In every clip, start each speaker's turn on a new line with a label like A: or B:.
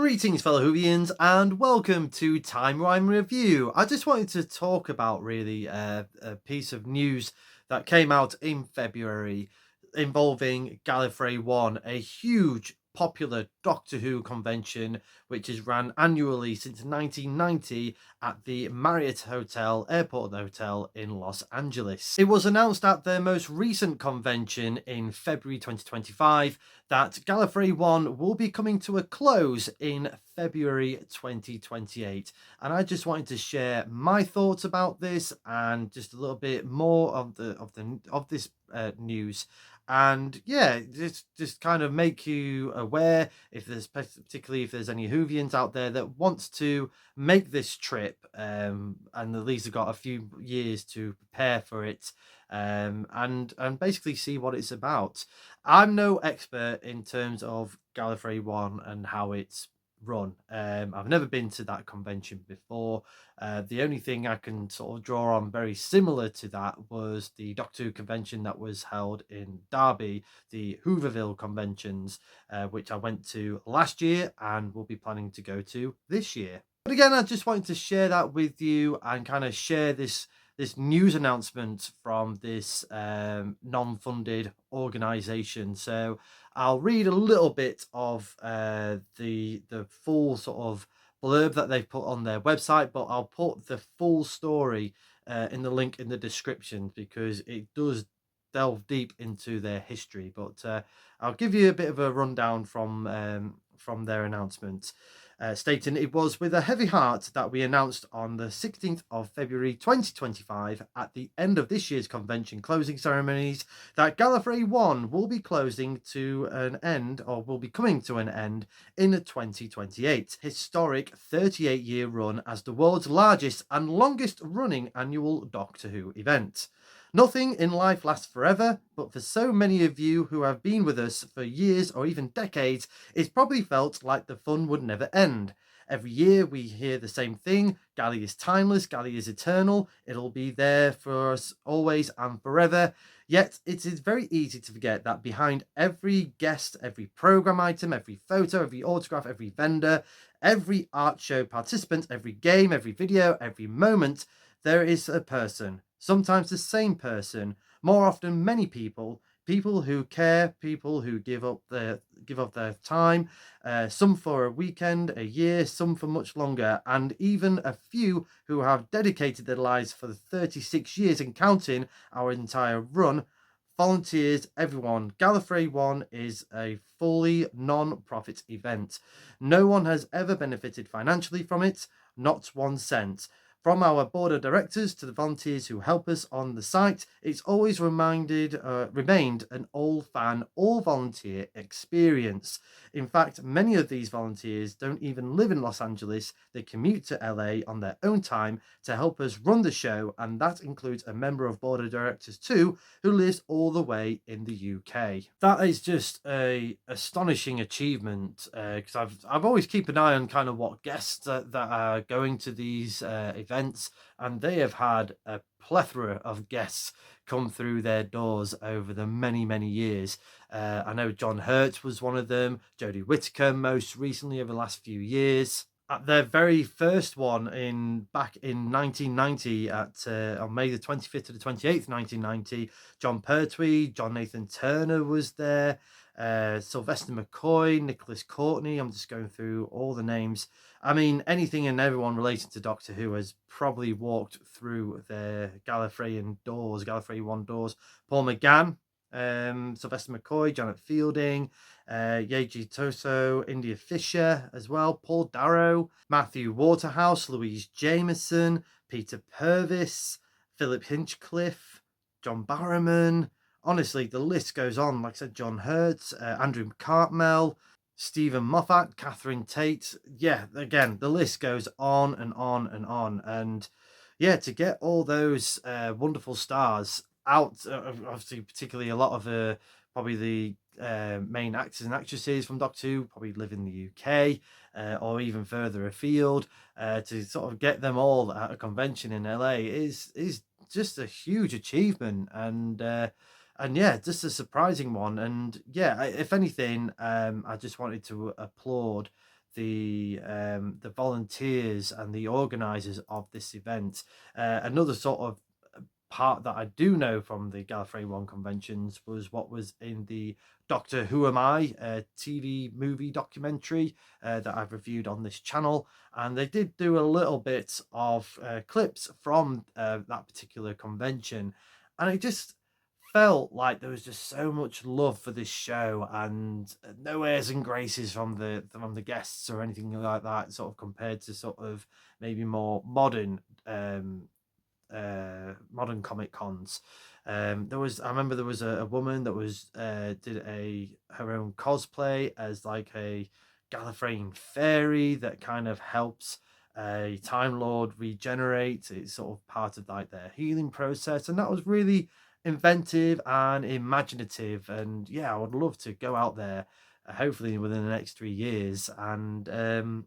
A: Greetings, fellow Whovians, and welcome to Timey Wimey Review. I just wanted to talk about really a piece of news that came out in February involving Gallifrey One, a huge popular Doctor Who convention which is ran annually since 1990 at the Marriott Hotel, Airport Hotel in Los Angeles. It was announced at their most recent convention in February 2025 that Gallifrey One will be coming to a close in February 2028, and I just wanted to share my thoughts about this and just a little bit more of this news. And yeah, just kind of make you aware if there's particularly if there's any Whovians out there that wants to make this trip, and at least have got a few years to prepare for it, and basically see what it's about. I'm no expert in terms of Gallifrey One and how it's run. I've never been to that convention before. The only thing I can sort of draw on very similar to that was the Doctor Who convention that was held in Derby, the Hooverville conventions, which I went to last year and will be planning to go to this year. But again, I just wanted to share that with you and kind of share this news announcement from this non-funded organization. So I'll read a little bit of the full sort of blurb that they've put on their website, but I'll put the full story in the link in the description because it does delve deep into their history. But I'll give you a bit of a rundown from their announcement. Stating, "It was with a heavy heart that we announced on the 16th of February 2025 at the end of this year's convention closing ceremonies that Gallifrey One will be closing to an end, or will be coming to an end in 2028. Historic 38-year run as the world's largest and longest running annual Doctor Who event. Nothing in life lasts forever, but for so many of you who have been with us for years or even decades, it's probably felt like the fun would never end. Every year we hear the same thing. Galley is timeless, Galley is eternal, it'll be there for us always and forever. Yet it is very easy to forget that behind every guest, every program item, every photo, every autograph, every vendor, every art show participant, every game, every video, every moment, there is a person. Sometimes the same person, more often many people, people who care, people who give up their time, some for a weekend, a year, some for much longer, and even a few who have dedicated their lives for the 36 years and counting our entire run. Volunteers, everyone. Gallifrey One is a fully non-profit event. No one has ever benefited financially from it, not 1 cent. From our board of directors to the volunteers who help us on the site, it's always remained an all-fan, all-volunteer experience. In fact, many of these volunteers don't even live in Los Angeles. They commute to LA on their own time to help us run the show, and that includes a member of board of directors too, who lives all the way in the UK." That is just a astonishing achievement, because I've always keep an eye on kind of what guests that are going to these events, and they have had a plethora of guests come through their doors over the many years. I know John Hurt was one of them, Jodie Whittaker most recently over the last few years. At their very first one back in 1990, on May the 25th to the 28th, 1990, John Pertwee, John Nathan Turner was there, Sylvester McCoy, Nicholas Courtney. I'm just going through all the names. I mean, anything and everyone related to Doctor Who has probably walked through their Gallifrey One doors. Paul McGann, Sylvester McCoy, Janet Fielding, Yeji Toso, India Fisher as well, Paul Darrow, Matthew Waterhouse, Louise Jameson, Peter Purvis, Philip Hinchcliffe, John Barrowman. Honestly, the list goes on. Like I said, John Hurt, Andrew Cartmel, Stephen Moffat, Catherine Tate. Yeah, again, the list goes on and on and on. And yeah, to get all those wonderful stars out, obviously, particularly a lot of probably the main actors and actresses from Doctor Who probably live in the UK or even further afield, to sort of get them all at a convention in LA is just a huge achievement, and yeah, just a surprising one. And yeah, if anything, I just wanted to applaud the volunteers and the organisers of this event. Another sort of part that I do know from the Gallifrey One conventions was what was in the Doctor Who Am I TV movie documentary that I've reviewed on this channel. And they did do a little bit of clips from that particular convention. And it just felt like there was just so much love for this show, and no airs and graces from the guests or anything like that, sort of compared to sort of maybe more modern comic cons. I remember there was a woman that was did a her own cosplay as like a Gallifreyan fairy that kind of helps a Time Lord regenerate. It's sort of part of like their healing process, and that was really inventive and imaginative. And yeah, I would love to go out there, hopefully within the next 3 years, and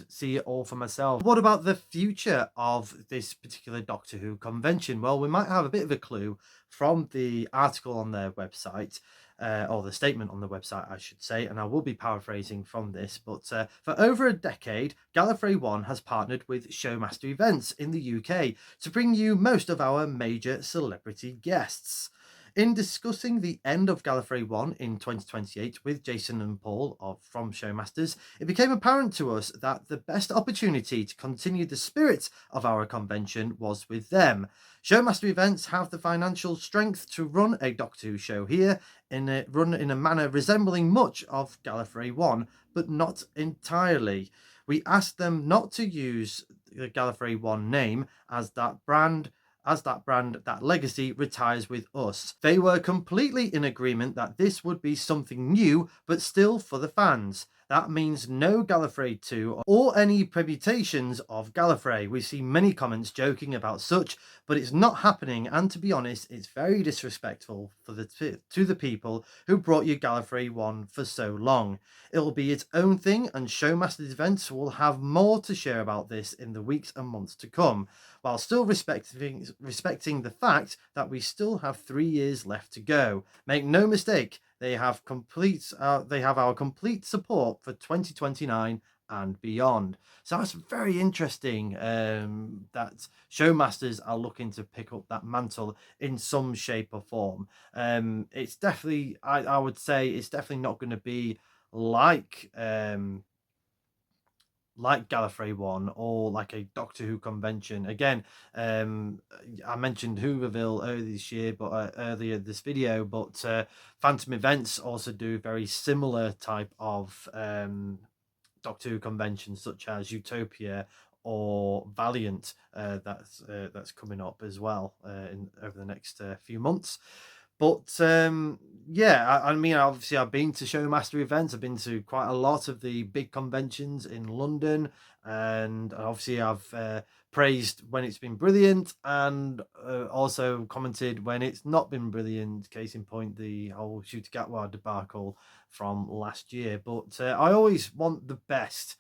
A: see it all for myself. What about the future of this particular Doctor Who convention? Well, we might have a bit of a clue from the article on their website, or the statement on the website, I should say, and I will be paraphrasing from this. But for over a decade, Gallifrey One has partnered with Showmaster Events in the UK to bring you most of our major celebrity guests. In discussing the end of Gallifrey One in 2028 with Jason and Paul from Showmasters, it became apparent to us that the best opportunity to continue the spirit of our convention was with them. Showmaster Events have the financial strength to run a Doctor Who show here, run in a manner resembling much of Gallifrey One, but not entirely. We asked them not to use the Gallifrey One name that legacy retires with us. They were completely in agreement that this would be something new, but still for the fans. That means no Gallifrey 2 or any permutations of Gallifrey. We see many comments joking about such, but it's not happening, and to be honest, it's very disrespectful to the people who brought you Gallifrey 1 for so long. It'll be its own thing, and Showmasters Events will have more to share about this in the weeks and months to come, while still respecting the fact that we still have 3 years left to go. Make no mistake, they have our complete support for 2029 and beyond. So that's very interesting, that Showmasters are looking to pick up that mantle in some shape or form. It's definitely, I would say, it's definitely not going to be like Gallifrey One or like a Doctor Who convention. Again, I mentioned Hooverville earlier this video, but Phantom Events also do very similar type of Doctor Who conventions, such as Utopia or Valiant, that's coming up as well over the next few months. But yeah, I mean, obviously, I've been to Showmaster events. I've been to quite a lot of the big conventions in London, and obviously, I've praised when it's been brilliant, and also commented when it's not been brilliant. Case in point, the whole Shooter Gatwa debacle from last year. But I always want the best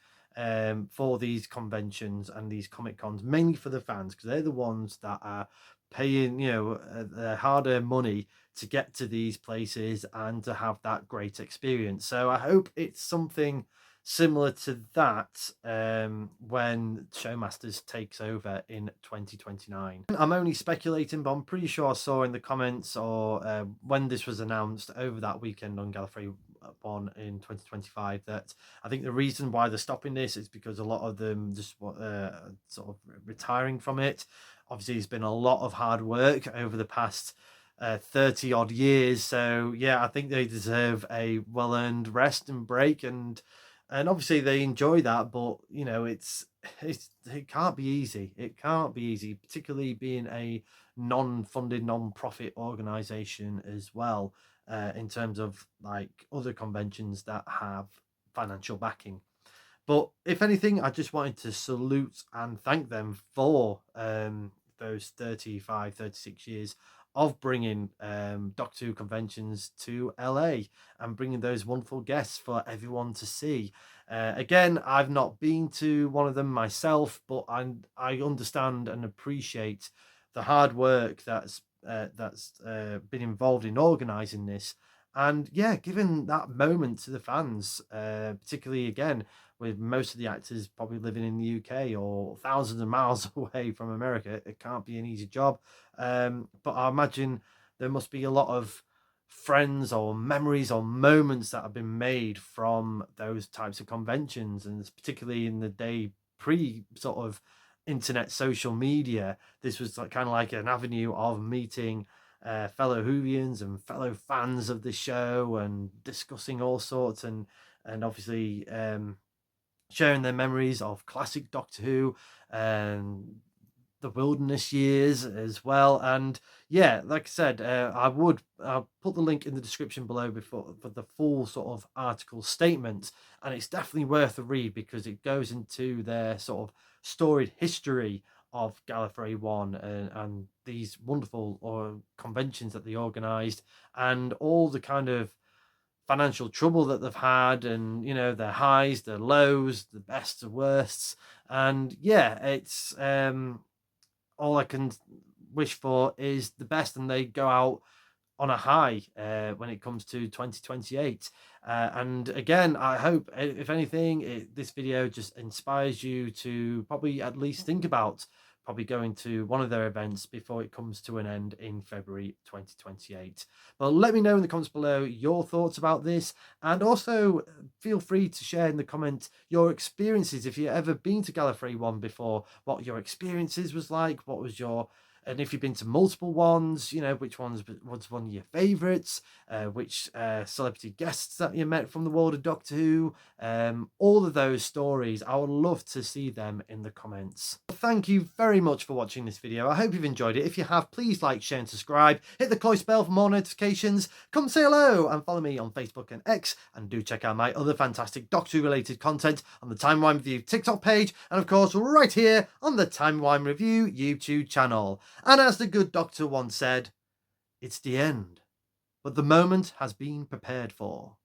A: for these conventions and these comic cons, mainly for the fans, because they're the ones that are paying, their hard-earned money to get to these places and to have that great experience. So I hope it's something similar to that when Showmasters takes over in 2029. I'm only speculating, but I'm pretty sure I saw in the comments or when this was announced over that weekend on Gallifrey One in 2025 that I think the reason why they're stopping this is because a lot of them just sort of retiring from it. Obviously, it's been a lot of hard work over the past 30 odd years, so yeah, I think they deserve a well-earned rest and break, and obviously they enjoy that, but it can't be easy. It can't be easy, particularly being a non-funded non-profit organization as well, in terms of like other conventions that have financial backing. But if anything, I just wanted to salute and thank them for those 35, 36 years of bringing Doctor Who conventions to LA and bringing those wonderful guests for everyone to see. Again, I've not been to one of them myself, but I understand and appreciate the hard work that's been involved in organising this. And yeah, giving that moment to the fans, particularly again with most of the actors probably living in the UK or thousands of miles away from America. It can't be an easy job. But I imagine there must be a lot of friends or memories or moments that have been made from those types of conventions, and particularly in the day pre sort of internet social media. This was like, kind of like an avenue of meeting fellow Whovians and fellow fans of the show and discussing all sorts, and obviously sharing their memories of classic Doctor Who and the wilderness years as well. And yeah, like I said, I'll put the link in the description below before for the full sort of article statement, and it's definitely worth a read because it goes into their sort of storied history of Gallifrey One and these wonderful conventions that they organized, and all the kind of financial trouble that they've had, and their highs, their lows, the bests, the worsts. And yeah, it's all I can wish for is the best, and they go out on a high when it comes to 2028. And again, I hope, if anything, this video just inspires you to probably at least think about probably going to one of their events before it comes to an end in February 2028. But let me know in the comments below your thoughts about this, and also feel free to share in the comments your experiences. If you've ever been to Gallifrey One before, what your experiences was like, what was your and if you've been to multiple ones, which was one of your favourites, which celebrity guests that you met from the world of Doctor Who, all of those stories, I would love to see them in the comments. Thank you very much for watching this video. I hope you've enjoyed it. If you have, please like, share and subscribe. Hit the close bell for more notifications. Come say hello and follow me on Facebook and X. And do check out my other fantastic Doctor Who related content on the Timey Wimey Review TikTok page. And of course, right here on the Timey Wimey Review YouTube channel. And as the good doctor once said, it's the end, but the moment has been prepared for.